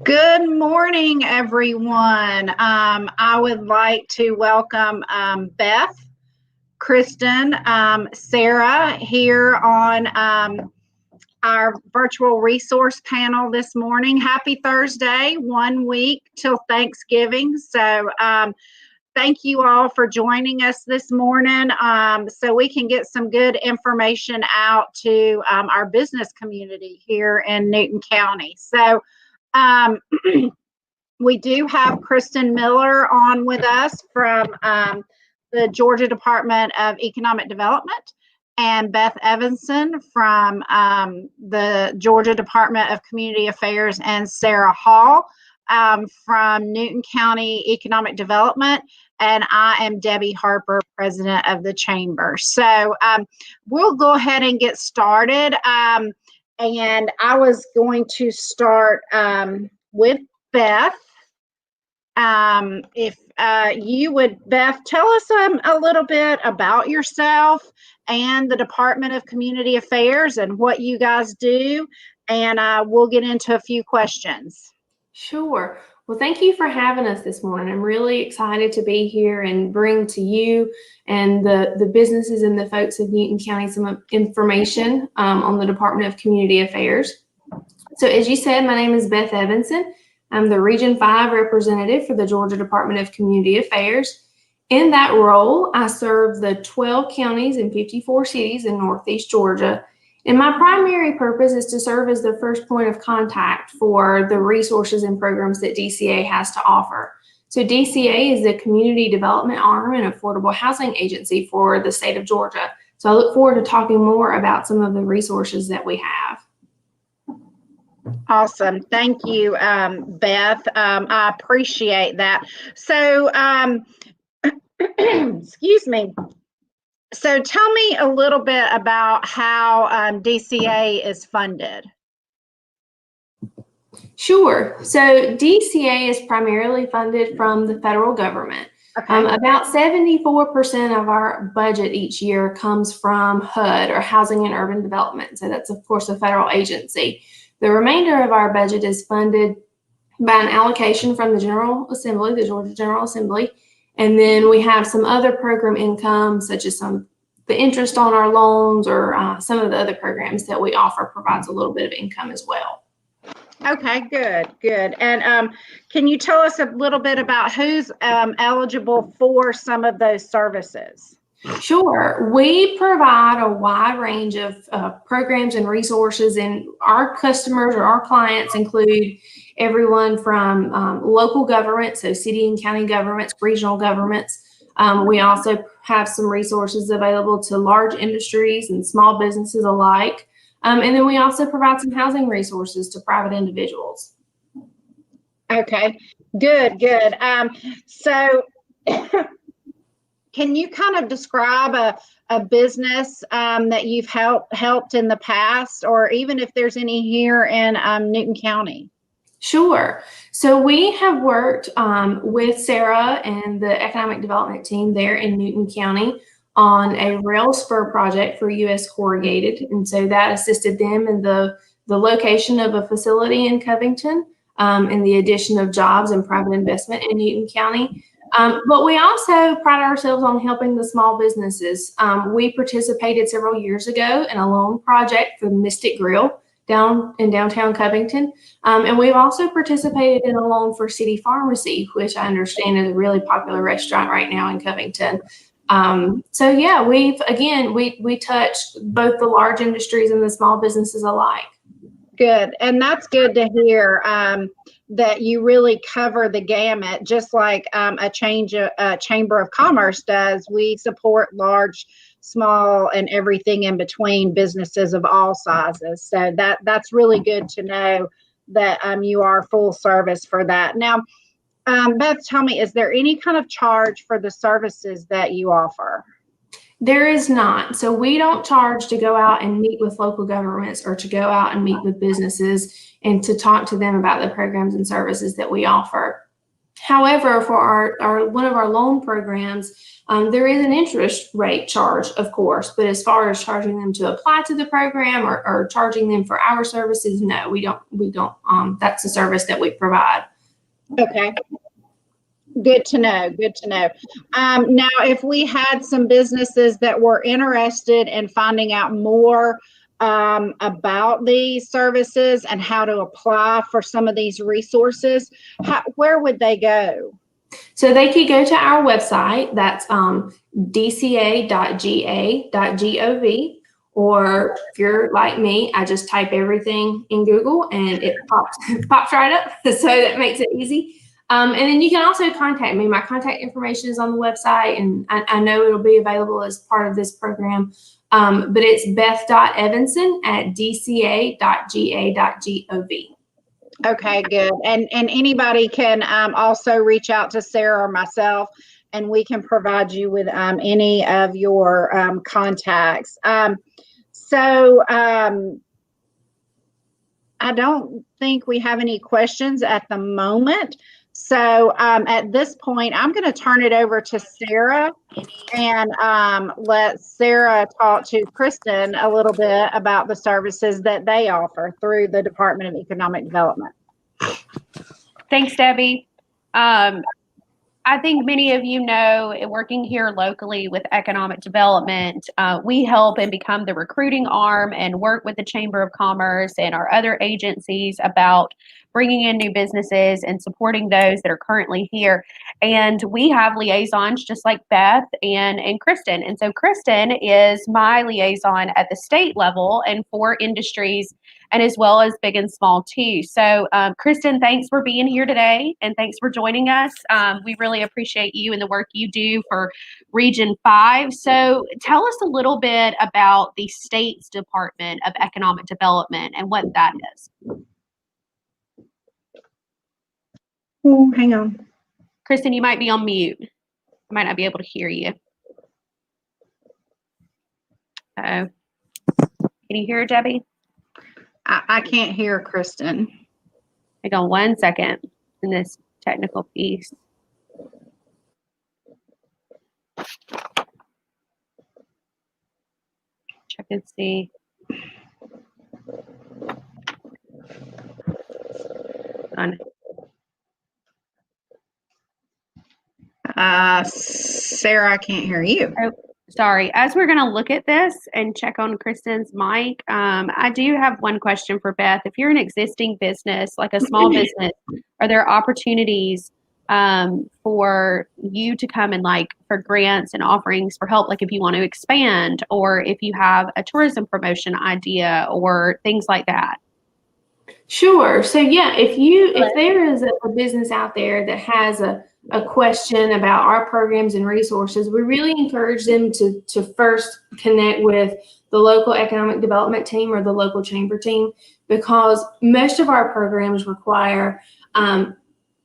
Good morning, everyone. I would like to welcome Beth, Kristen, Sarah here on our virtual resource panel this morning. Happy Thursday, 1 week till Thanksgiving. So thank you all for joining us this morning so we can get some good information out to our business community here in Newton County. So we do have Kristen Miller on with us from the Georgia Department of Economic Development and Beth Evanson from the Georgia Department of Community Affairs and Sarah Hall from Newton County Economic Development. And I am Debbie Harper, president of the chamber. So we'll go ahead and get started. And I was going to start with Beth. If you would, Beth, tell us a little bit about yourself and the Department of Community Affairs and what you guys do, and we'll get into a few questions. Sure. Well, thank you for having us this morning. I'm really excited to be here and bring to you and the businesses and the folks of Newton County some information on the Department of Community Affairs. So as you said, my name is Beth Evanson. I'm the Region 5 representative for the Georgia Department of Community Affairs. In that role, I serve the 12 counties and 54 cities in Northeast Georgia. And my primary purpose is to serve as the first point of contact for the resources and programs that DCA has to offer. So DCA is the community development arm and affordable housing agency for the state of Georgia. So I look forward to talking more about some of the resources that we have. Awesome. Thank you, Beth. I appreciate that. So, excuse me. So tell me a little bit about how DCA is funded. Sure. So DCA is primarily funded from the federal government. Okay. About 74% of our budget each year comes from HUD, or Housing and Urban Development. So that's, of course, a federal agency. The remainder of our budget is funded by an allocation from the General Assembly, the Georgia General Assembly. And then we have some other program income, such as the interest on our loans, or some of the other programs that we offer provides a little bit of income as well. Okay, good. And can you tell us a little bit about who's eligible for some of those services? Sure. We provide a wide range of programs and resources, and our customers or our clients include everyone from local government, so city and county governments, regional governments. We also have some resources available to large industries and small businesses alike. And then we also provide some housing resources to private individuals. Okay, good. So can you kind of describe a business that you've helped in the past, or even if there's any here in Newton County? Sure. So we have worked with Sarah and the economic development team there in Newton County on a rail spur project for U.S. Corrugated. And so that assisted them in the location of a facility in Covington and the addition of jobs and private investment in Newton County. But we also pride ourselves on helping the small businesses. We participated several years ago in a loan project for Mystic Grill down in downtown Covington. And we've also participated in a loan for City Pharmacy, which I understand is a really popular restaurant right now in Covington. So yeah, we touch both the large industries and the small businesses alike. Good. And that's good to hear that you really cover the gamut, just like a Chamber of Commerce does. We support large, small, and everything in between businesses of all sizes. So that's really good to know that you are full service for that. Now, Beth, tell me, is there any kind of charge for the services that you offer? There is not. So we don't charge to go out and meet with local governments or to go out and meet with businesses and to talk to them about the programs and services that we offer. However, for our one of our loan programs, there is an interest rate charge, of course, but as far as charging them to apply to the program or charging them for our services, no, we don't. That's a service that we provide. Okay. Good to know. Good to know. Now, if we had some businesses that were interested in finding out more about these services and how to apply for some of these resources, where would they go? So they could go to our website. That's dca.ga.gov. Or if you're like me, I just type everything in Google and it pops right up. So that makes it easy. And then you can also contact me. My contact information is on the website, and I know it'll be available as part of this program. But it's beth.evanson@dca.ga.gov. Okay, good. And anybody can also reach out to Sarah or myself, and we can provide you with any of your contacts. So I don't think we have any questions at the moment. So at this point, I'm going to turn it over to Sarah and let Sarah talk to Kristen a little bit about the services that they offer through the Department of Economic Development. Thanks, Debbie. I think many of you know, working here locally with economic development, we help and become the recruiting arm and work with the Chamber of Commerce and our other agencies about bringing in new businesses and supporting those that are currently here. And we have liaisons just like Beth and Kristen. And so Kristen is my liaison at the state level and for industries, and as well as big and small too. So Kristen, thanks for being here today and thanks for joining us. We really appreciate you and the work you do for Region 5. So tell us a little bit about the state's Department of Economic Development and what that is. Oh, hang on. Kristen, you might be on mute. I might not be able to hear you. Uh-oh. Can you hear Debbie? I can't hear Kristen. Hang on 1 second in this technical piece. Check and see. On. Sarah, I can't hear you. Oh, sorry. As we're going to look at this and check on Kristen's mic, I do have one question for Beth. If you're an existing business, like a small business, are there opportunities for you to come and for grants and offerings for help, like if you want to expand or if you have a tourism promotion idea or things like that? Sure. So yeah, if there is a business out there that has a question about our programs and resources, we really encourage them to first connect with the local economic development team or the local chamber team, because most of our programs require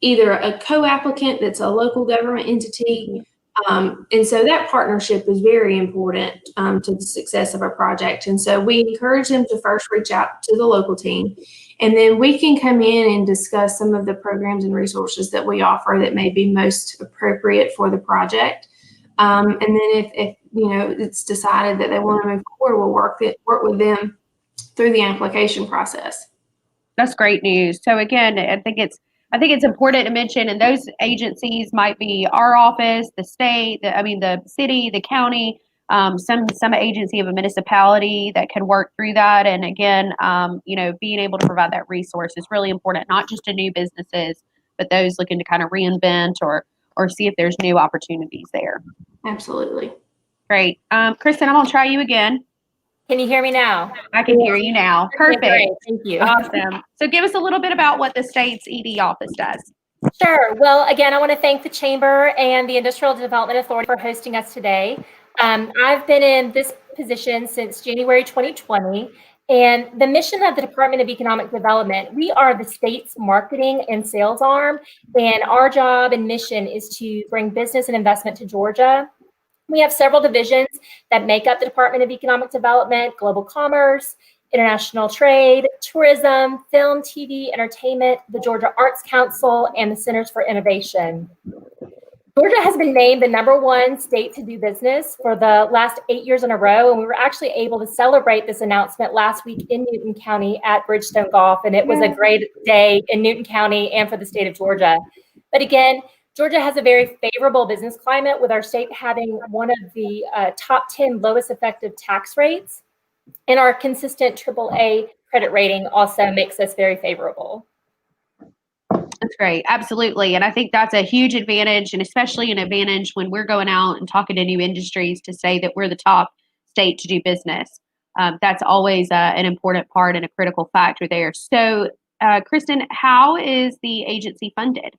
either a co-applicant that's a local government entity. And so that partnership is very important to the success of a project. And so we encourage them to first reach out to the local team, and then we can come in and discuss some of the programs and resources that we offer that may be most appropriate for the project. And then if it's decided that they want to move forward, we'll work with them through the application process. That's great news. So again, I think it's important to mention, and those agencies might be our office, the state, the city, the county, some agency of a municipality that can work through that. And again, being able to provide that resource is really important, not just to new businesses, but those looking to kind of reinvent or see if there's new opportunities there. Absolutely. Great. Kristen, I'm going to try you again. Can you hear me now? I can hear you now. Perfect. Great. Thank you. Awesome. So give us a little bit about what the state's ED office does. Sure. Well, again, I want to thank the Chamber and the Industrial Development Authority for hosting us today. I've been in this position since January 2020, and the mission of the Department of Economic Development, we are the state's marketing and sales arm, and our job and mission is to bring business and investment to Georgia. We have several divisions that make up the Department of Economic Development: global commerce, international trade, tourism, film, TV, entertainment, the Georgia Arts Council, and the Centers for Innovation. Georgia has been named the #1 state to do business for the last 8 years in a row, and we were actually able to celebrate this announcement last week in Newton County at Bridgestone Golf, and it was a great day in Newton County and for the state of Georgia. But again, Georgia has a very favorable business climate, with our state having one of the top 10 lowest effective tax rates, and our consistent AAA credit rating also makes us very favorable. That's great. Absolutely. And I think that's a huge advantage, and especially an advantage when we're going out and talking to new industries to say that we're the top state to do business. That's always an important part and a critical factor there. So, Kristen, how is the agency funded?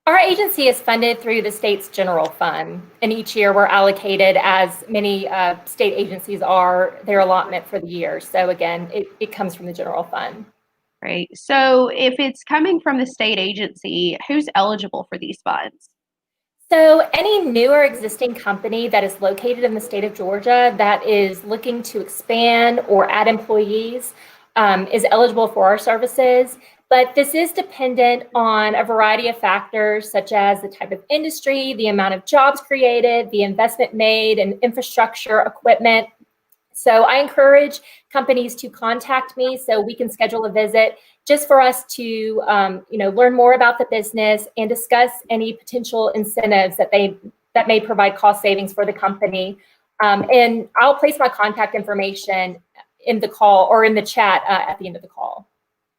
Our agency is funded through the state's general fund, and each year we're allocated, as many state agencies are, their allotment for the year. So again, it comes from the general fund. Great. So if it's coming from the state agency, who's eligible for these funds? So any new or existing company that is located in the state of Georgia that is looking to expand or add employees is eligible for our services. But this is dependent on a variety of factors, such as the type of industry, the amount of jobs created, the investment made, and infrastructure, equipment. So I encourage companies to contact me so we can schedule a visit just for us to learn more about the business and discuss any potential incentives that may provide cost savings for the company. And I'll place my contact information in the call or in the chat at the end of the call.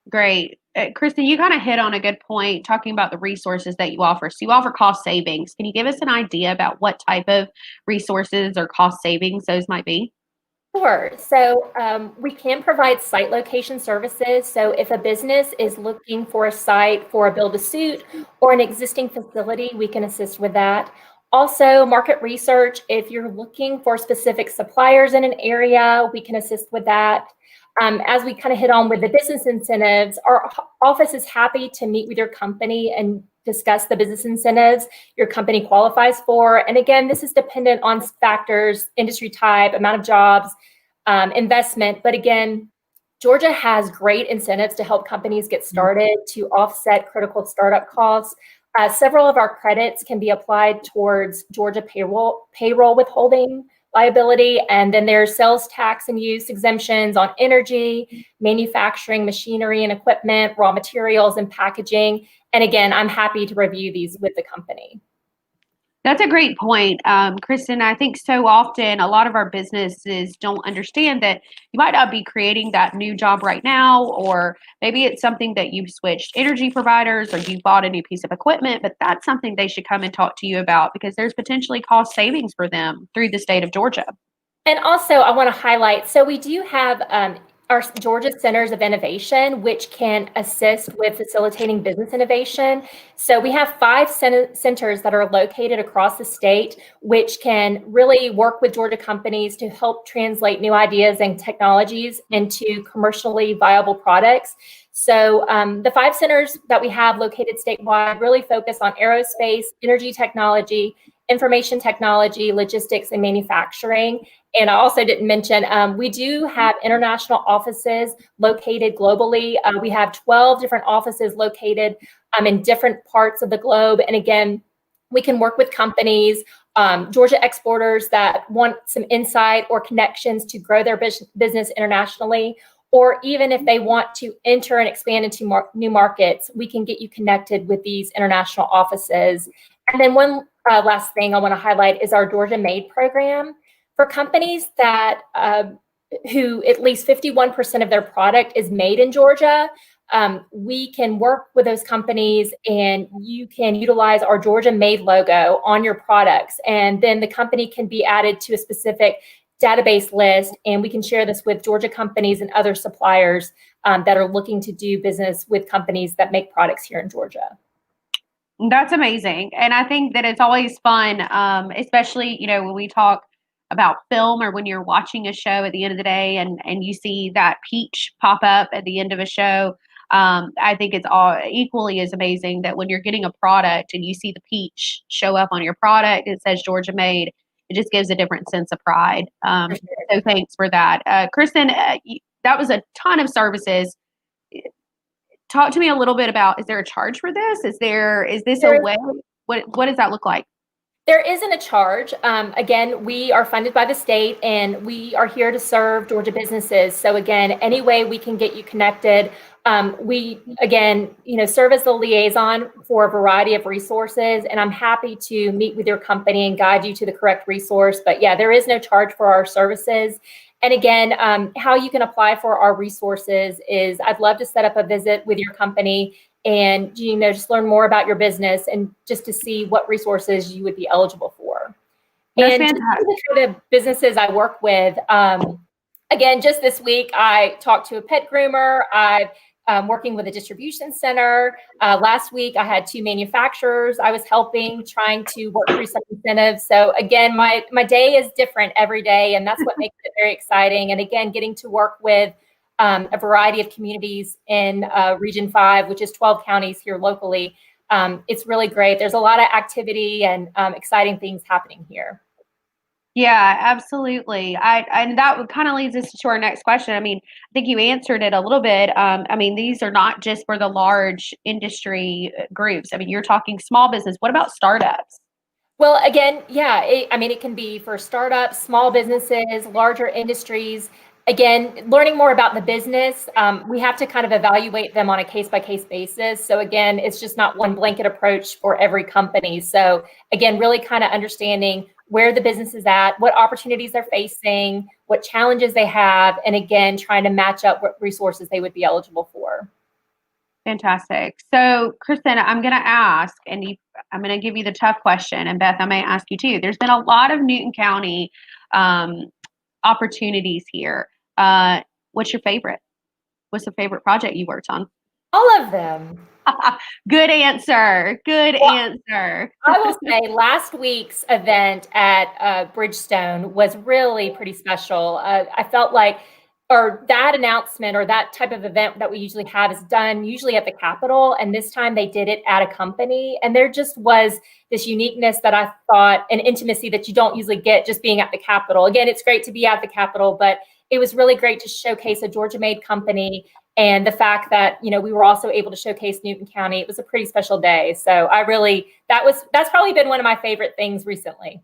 Great. Kristen, you kind of hit on a good point talking about the resources that you offer. So you offer cost savings. Can you give us an idea about what type of resources or cost savings those might be? Sure. So we can provide site location services. So if a business is looking for a site for a build-to-suit or an existing facility, we can assist with that. Also, market research. If you're looking for specific suppliers in an area, we can assist with that. As we kind of hit on with the business incentives, our office is happy to meet with your company and discuss the business incentives your company qualifies for. And again, this is dependent on factors, industry type, amount of jobs, investment. But again, Georgia has great incentives to help companies get started to offset critical startup costs. Several of our credits can be applied towards Georgia payroll withholding liability, and then there's sales tax and use exemptions on energy, manufacturing, machinery and equipment, raw materials, and packaging. And again, I'm happy to review these with the company. That's a great point, Kristen. I think so often a lot of our businesses don't understand that you might not be creating that new job right now, or maybe it's something that you've switched energy providers or you bought a new piece of equipment, but that's something they should come and talk to you about because there's potentially cost savings for them through the state of Georgia. And also I want to highlight, so we do have our Georgia Centers of Innovation, which can assist with facilitating business innovation. So we have 5 centers that are located across the state, which can really work with Georgia companies to help translate new ideas and technologies into commercially viable products. So the 5 centers that we have located statewide really focus on aerospace, energy technology, information technology, logistics, and manufacturing. And I also didn't mention, we do have international offices located globally. We have 12 different offices located in different parts of the globe. And again, we can work with companies, Georgia exporters that want some insight or connections to grow their business internationally, or even if they want to enter and expand into new markets, we can get you connected with these international offices. And then one last thing I want to highlight is our Georgia Made program. For companies that who at least 51% of their product is made in Georgia, we can work with those companies and you can utilize our Georgia Made logo on your products. And then the company can be added to a specific database list, and we can share this with Georgia companies and other suppliers that are looking to do business with companies that make products here in Georgia. That's amazing. And I think that it's always fun, especially, when we talk about film or when you're watching a show at the end of the day and you see that peach pop up at the end of a show. I think it's all equally as amazing that when you're getting a product and you see the peach show up on your product, it says Georgia Made. It just gives a different sense of pride. So thanks for that. Kristen, that was a ton of services. Talk to me a little bit about, is there a charge for this? Is this a way? What does that look like? There isn't a charge. Again, we are funded by the state and we are here to serve Georgia businesses. So again, any way we can get you connected, we, again, serve as the liaison for a variety of resources, and I'm happy to meet with your company and guide you to the correct resource. But yeah, there is no charge for our services. And again, how you can apply for our resources is I'd love to set up a visit with your company and just learn more about your business and just to see what resources you would be eligible for. That's and fantastic. The kind of businesses I work with, again, just this week, I talked to a pet groomer. I'm working with a distribution center. Last week, I had 2 manufacturers I was helping, trying to work through some incentives. So again, my day is different every day, and that's what makes it very exciting. And again, getting to work with a variety of communities in Region 5, which is 12 counties here locally. It's really great. There's a lot of activity and exciting things happening here. Yeah, absolutely. And that kind of leads us to our next question. I mean, I think you answered it a little bit. I mean, these are not just for the large industry groups. I mean, you're talking small business. What about startups? Well, again, yeah, it can be for startups, small businesses, larger industries. Again, learning more about the business, we have to kind of evaluate them on a case-by-case basis. So again, it's just not one blanket approach for every company. So again, really kind of understanding where the business is at, what opportunities they're facing, what challenges they have, and again, trying to match up what resources they would be eligible for. Fantastic. So, Kristen, I'm going to ask, and I'm going to give you the tough question, and Beth, I may ask you too. There's been a lot of Newton County opportunities here. What's your favorite? What's the favorite project you worked on? All of them. Good answer. Good answer. I will say last week's event at Bridgestone was really pretty special. I felt like, or that announcement or that type of event that we usually have is done usually at the Capitol. And this time they did it at a company. And there just was this uniqueness that I thought, an intimacy that you don't usually get just being at the Capitol. Again, it's great to be at the Capitol, but it was really great to showcase a Georgia-made company. And the fact that, we were also able to showcase Newton County, it was a pretty special day. So that's probably been one of my favorite things recently.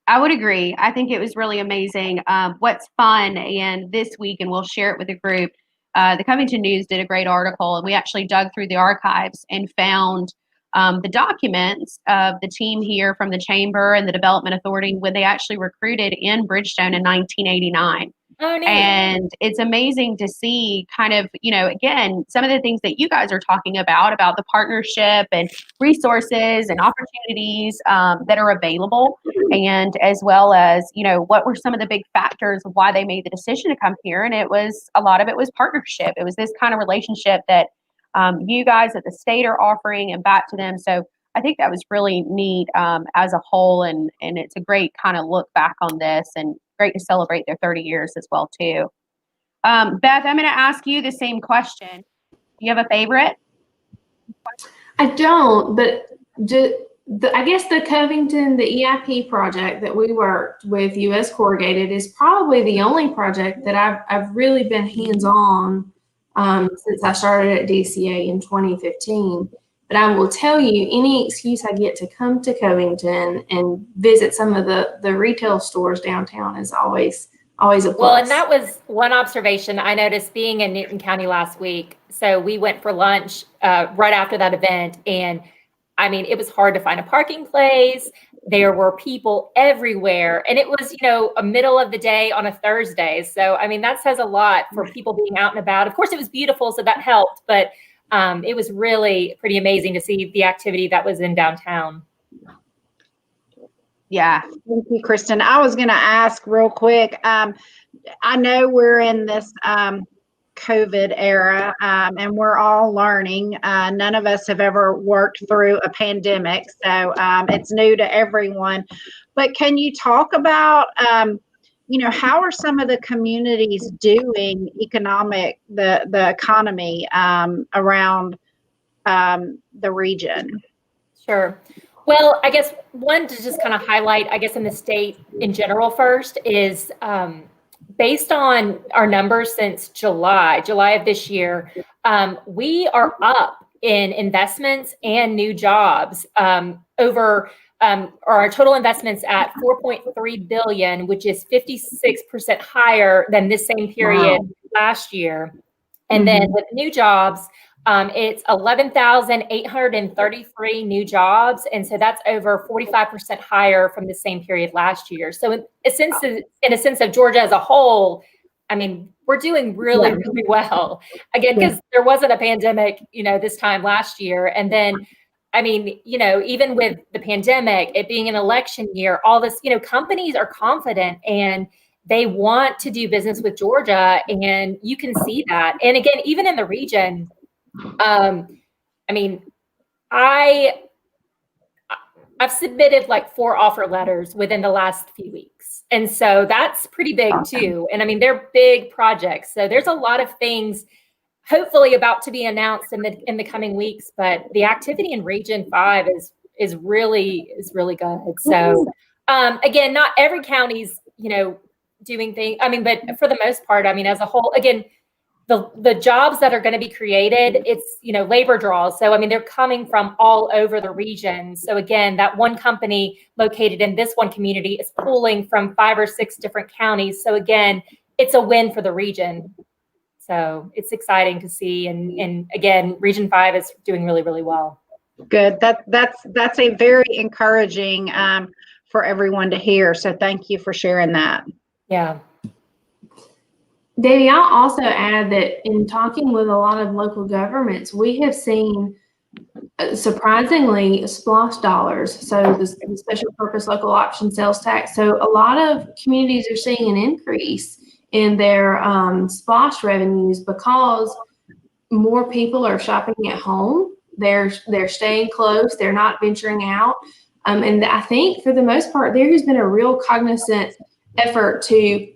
I would agree. I think it was really amazing. What's fun, and this week, and we'll share it with the group, the Covington News did a great article, and we actually dug through the archives and found the documents of the team here from the Chamber and the Development Authority when they actually recruited in Bridgestone in 1989. Oh, neat. And it's amazing to see kind of, again, some of the things that you guys are talking about the partnership and resources and opportunities that are available. And as well as, what were some of the big factors of why they made the decision to come here. And a lot of it was partnership. It was this kind of relationship that you guys at the state are offering and back to them. So I think that was really neat as a whole. And it's a great kind of look back on this and great to celebrate their 30 years as well, too. Beth, I'm going to ask you the same question. Do you have a favorite? I don't, but I guess the Covington, the EIP project that we worked with US Corrugated is probably the only project that I've really been hands-on since I started at DCA in 2015. But I will tell you, any excuse I get to come to Covington and visit some of the retail stores downtown is always a plus. Well, and that was one observation I noticed being in Newton County last week. So we went for lunch right after that event, and I mean, it was hard to find a parking place. There were people everywhere, and it was, a middle of the day on a Thursday. So, I mean, that says a lot for people being out and about. Of course, it was beautiful, so that helped, but it was really pretty amazing to see the activity that was in downtown. Yeah, thank you, Kristen. I was going to ask real quick. I know we're in this COVID era, and we're all learning. None of us have ever worked through a pandemic, so it's new to everyone. But can you talk about, how are some of the communities doing the economy around the region? Sure. Well, I guess one to just kind of highlight, I guess in the state in general first is based on our numbers since July of this year, we are up in investments and new jobs over our total investments at 4.3 billion, which is 56% higher than this same period last year. And then with new jobs, it's 11,833 new jobs. And so that's over 45% higher from the same period last year. So in a sense of Georgia as a whole, I mean, we're doing really, really well. Again, because there wasn't a pandemic, this time last year. And then, I mean, even with the pandemic, it being an election year, all this, companies are confident and they want to do business with Georgia. And you can see that. And again, even in the region, I mean, I've submitted like 4 offer letters within the last few weeks. And so that's pretty big too. And I mean, they're big projects. So there's a lot of things hopefully about to be announced in the coming weeks, but the activity in Region 5 is really good. So again, not every county's, doing things. I mean, but for the most part, I mean, as a whole, again, the jobs that are going to be created, it's, labor draws. So, I mean, they're coming from all over the region. So again, that one company located in this one community is pulling from 5 or 6 different counties. So again, it's a win for the region. So it's exciting to see. And again, Region 5 is doing really, really well. Good. That's a very encouraging for everyone to hear. So thank you for sharing that. Yeah. Debbie, I'll also add that in talking with a lot of local governments, we have seen surprisingly SPLOST dollars, so the special purpose local option sales tax. So a lot of communities are seeing an increase in their SPLOST revenues because more people are shopping at home. They're staying close. They're not venturing out. And I think for the most part, there has been a real cognizant effort to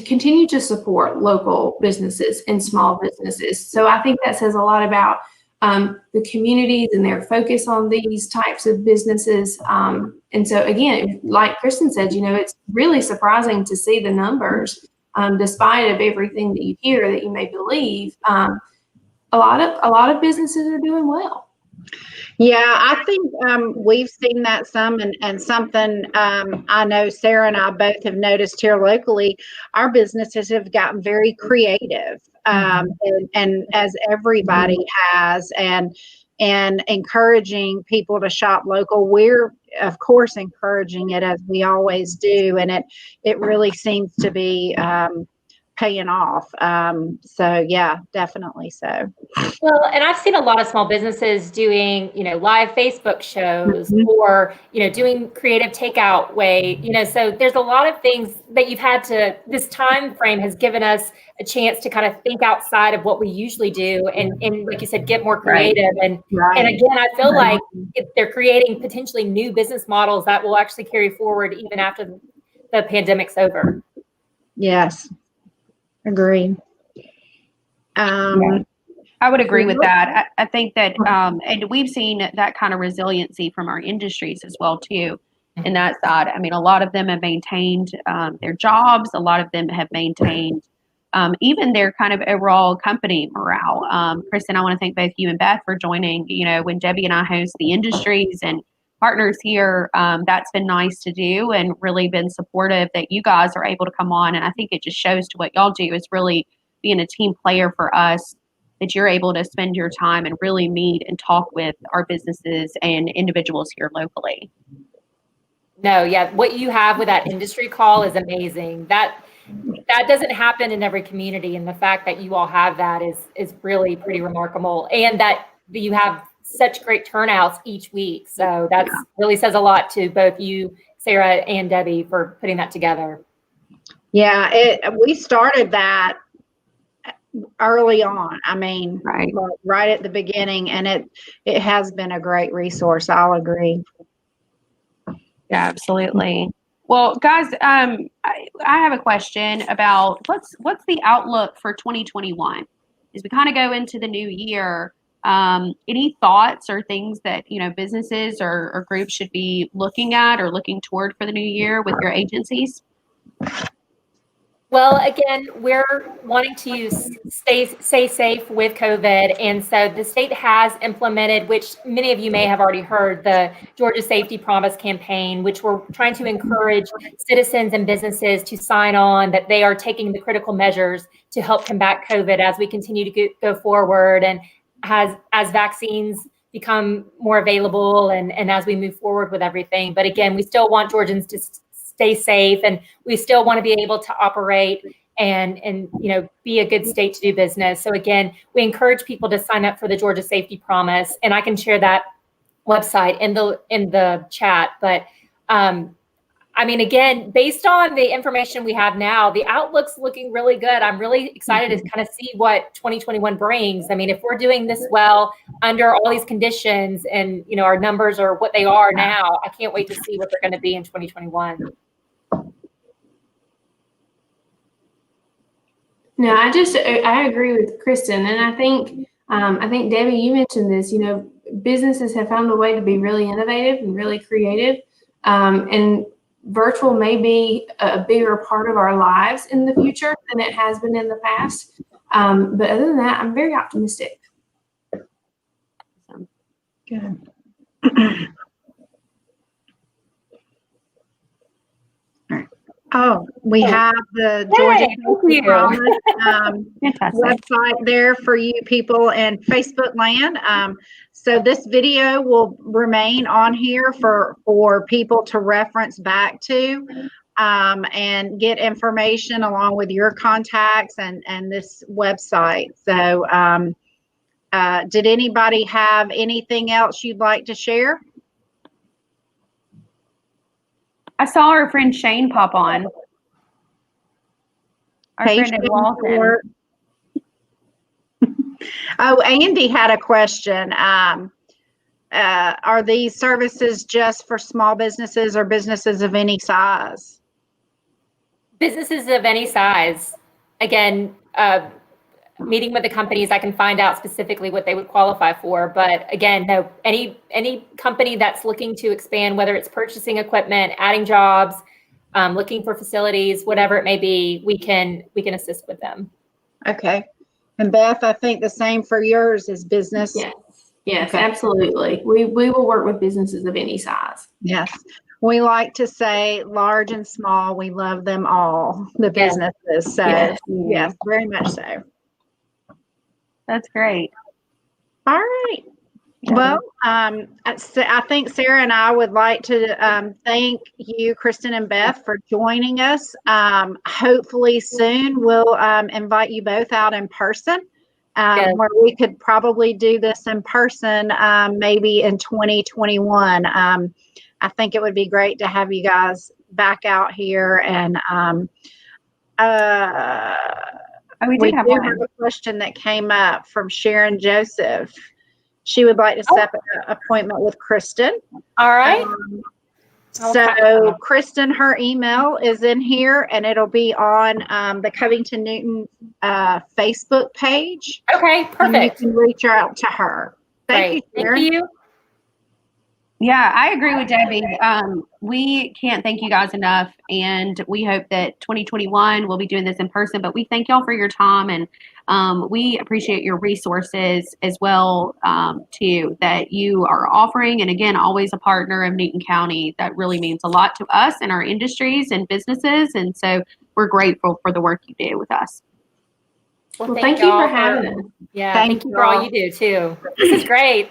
continue to support local businesses and small businesses. So I think that says a lot about the communities and their focus on these types of businesses. And so again, like Kristen said, it's really surprising to see the numbers, despite of everything that you hear that you may believe. A lot of businesses are doing well. Yeah, I think we've seen that some, and something I know Sarah and I both have noticed here locally. Our businesses have gotten very creative, and as everybody has, and encouraging people to shop local. We're of course encouraging it, as we always do, and it really seems to be paying off. So yeah, definitely so. Well, and I've seen a lot of small businesses doing, live Facebook shows or, doing creative takeout way, so there's a lot of things that this time frame has given us a chance to kind of think outside of what we usually do. And like you said, get more creative. And again, I feel like they're creating potentially new business models that will actually carry forward even after the pandemic's over. Yes. Agreed. I would agree with that. I think that, and we've seen that kind of resiliency from our industries as well, too, in that side. I mean, a lot of them have maintained their jobs. A lot of them have maintained even their kind of overall company morale. Kristen, I want to thank both you and Beth for joining. When Debbie and I host the industries and partners here, that's been nice to do and really been supportive that you guys are able to come on. And I think it just shows to what y'all do is really being a team player for us, that you're able to spend your time and really meet and talk with our businesses and individuals here locally. No, yeah, what you have with that industry call is amazing. That doesn't happen in every community, and the fact that you all have that is really pretty remarkable, and that you have such great turnouts each week. So that really says a lot to both you, Sarah, and Debbie for putting that together. Yeah, we started that early on. I mean, right at the beginning, and it has been a great resource. I'll agree. Yeah, absolutely. Well, guys, I have a question about what's the outlook for 2021 as we kind of go into the new year. Any thoughts or things that businesses or groups should be looking at or looking toward for the new year with your agencies? Well, again, we're wanting to stay safe with COVID. And so the state has implemented, which many of you may have already heard, the Georgia Safety Promise campaign, which we're trying to encourage citizens and businesses to sign on that they are taking the critical measures to help combat COVID as we continue to go forward and as vaccines become more available and as we move forward with everything. But again, we still want Georgians to stay safe, and we still want to be able to operate and be a good state to do business. So again, we encourage people to sign up for the Georgia Safety Promise, and I can share that website in the chat. But I mean, again, based on the information we have now, the outlook's looking really good. I'm really excited to kind of see what 2021 brings. I mean, if we're doing this well under all these conditions and, our numbers are what they are now, I can't wait to see what they're going to be in 2021. No, I agree with Kristen, and I think Debbie, you mentioned this. Businesses have found a way to be really innovative and really creative, and virtual may be a bigger part of our lives in the future than it has been in the past. But other than that, I'm very optimistic. Good. Oh, we have the Georgia Safety Promise website there for you people in Facebook land. So this video will remain on here for people to reference back to and get information along with your contacts and this website. So did anybody have anything else you'd like to share? I saw our friend Shane pop on. Our friend in Walton. Oh, Andy had a question. Are these services just for small businesses or businesses of any size? Businesses of any size. Again, meeting with the companies, I can find out specifically what they would qualify for. But again, no, any company that's looking to expand, whether it's purchasing equipment, adding jobs, looking for facilities, whatever it may be, we can assist with them. Okay. And Beth, I think the same for yours is business. Yes, okay. Absolutely. We will work with businesses of any size. Yes. We like to say large and small, we love them all, the businesses. So yes, very much so. That's great. All right. Well, I think Sarah and I would like to thank you, Kristen and Beth, for joining us. Hopefully soon we'll invite you both out in person, where we could probably do this in person maybe in 2021. I think it would be great to have you guys back out here. And we do have a question that came up from Sharon Joseph. She would like to set an appointment with Kristen. All right. So Kristen, her email is in here, and it'll be on the Covington Newton Facebook page. Okay, perfect. And you can reach out to her. Thank you, Sharon. Thank you. Yeah, I agree with Debbie. We can't thank you guys enough, and we hope that 2021 we'll be doing this in person. But we thank y'all for your time, and we appreciate your resources as well too that you are offering. And again, always a partner of Newton County. That really means a lot to us and our industries and businesses, and so we're grateful for the work you do with us. Well, thank you for having us. Yeah, thank you for all you do too. This is great.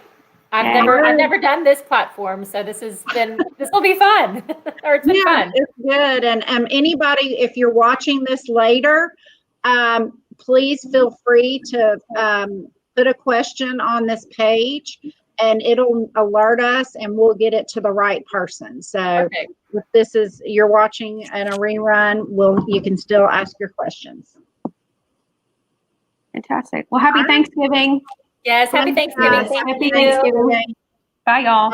I've never done this platform, so this will be fun. Or it's been fun. It's good. And anybody, if you're watching this later, please feel free to put a question on this page, and it'll alert us, and we'll get it to the right person. So if you're watching in a rerun, you can still ask your questions. Fantastic. Well, happy Thanksgiving. Yes, happy Thanksgiving. Happy Thanksgiving. Bye, y'all.